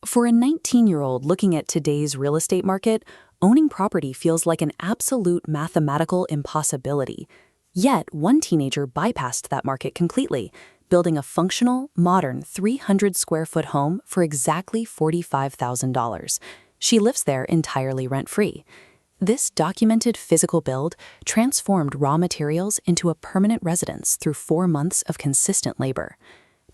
For a 19-year-old looking at today's real estate market, owning property feels like an absolute mathematical impossibility. Yet, one teenager bypassed that market completely, building a functional, modern 300-square-foot home for exactly $45,000. She lives there entirely rent-free. This documented physical build transformed raw materials into a permanent residence through 4 months of consistent labor.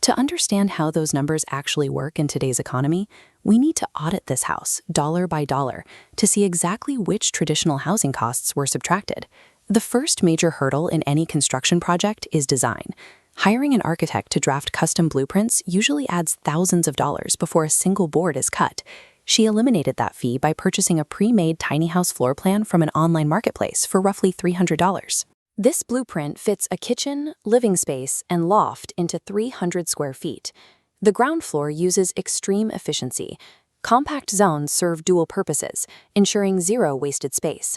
To understand how those numbers actually work in today's economy, we need to audit this house dollar by dollar to see exactly which traditional housing costs were subtracted. The first major hurdle in any construction project is design. Hiring an architect to draft custom blueprints usually adds thousands of dollars before a single board is cut. She eliminated that fee by purchasing a pre-made tiny house floor plan from an online marketplace for roughly $300. This blueprint fits a kitchen, living space, and loft into 300 square feet. The ground floor uses extreme efficiency. Compact zones serve dual purposes, ensuring zero wasted space.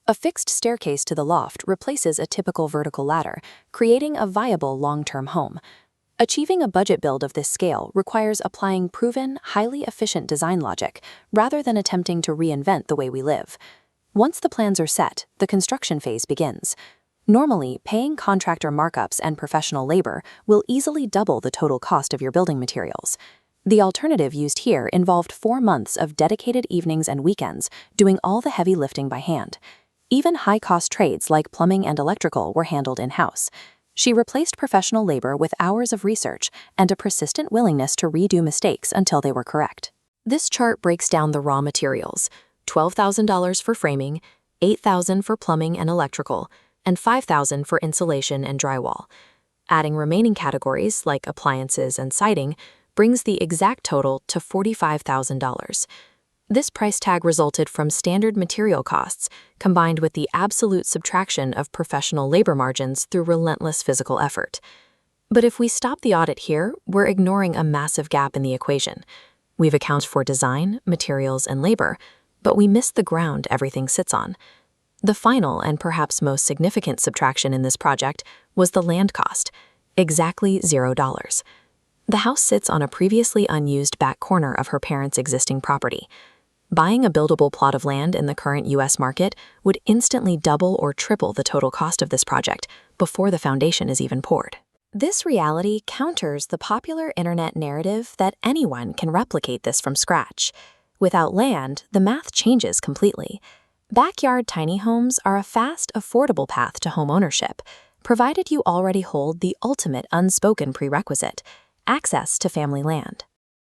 A fixed staircase to the loft replaces a typical vertical ladder, creating a viable long-term home. Achieving a budget build of this scale requires applying proven, highly efficient design logic, rather than attempting to reinvent the way we live. Once the plans are set, the construction phase begins. Normally, paying contractor markups and professional labor will easily double the total cost of your building materials. The alternative used here involved 4 months of dedicated evenings and weekends, doing all the heavy lifting by hand. Even high-cost trades like plumbing and electrical were handled in-house. She replaced professional labor with hours of research and a persistent willingness to redo mistakes until they were correct. This chart breaks down the raw materials: $12,000 for framing, $8,000 for plumbing and electrical, and $5,000 for insulation and drywall. Adding remaining categories like appliances and siding brings the exact total to $45,000. This price tag resulted from standard material costs combined with the absolute subtraction of professional labor margins through relentless physical effort. But if we stop the audit here, we're ignoring a massive gap in the equation. We've accounted for design, materials, and labor, but we miss the ground everything sits on. The final and perhaps most significant subtraction in this project was the land cost, exactly $0. The house sits on a previously unused back corner of her parents' existing property. Buying a buildable plot of land in the current U.S. market would instantly double or triple the total cost of this project before the foundation is even poured. This reality counters the popular internet narrative that anyone can replicate this from scratch. Without land, the math changes completely. Backyard tiny homes are a fast, affordable path to home ownership, provided you already hold the ultimate unspoken prerequisite: access to family land.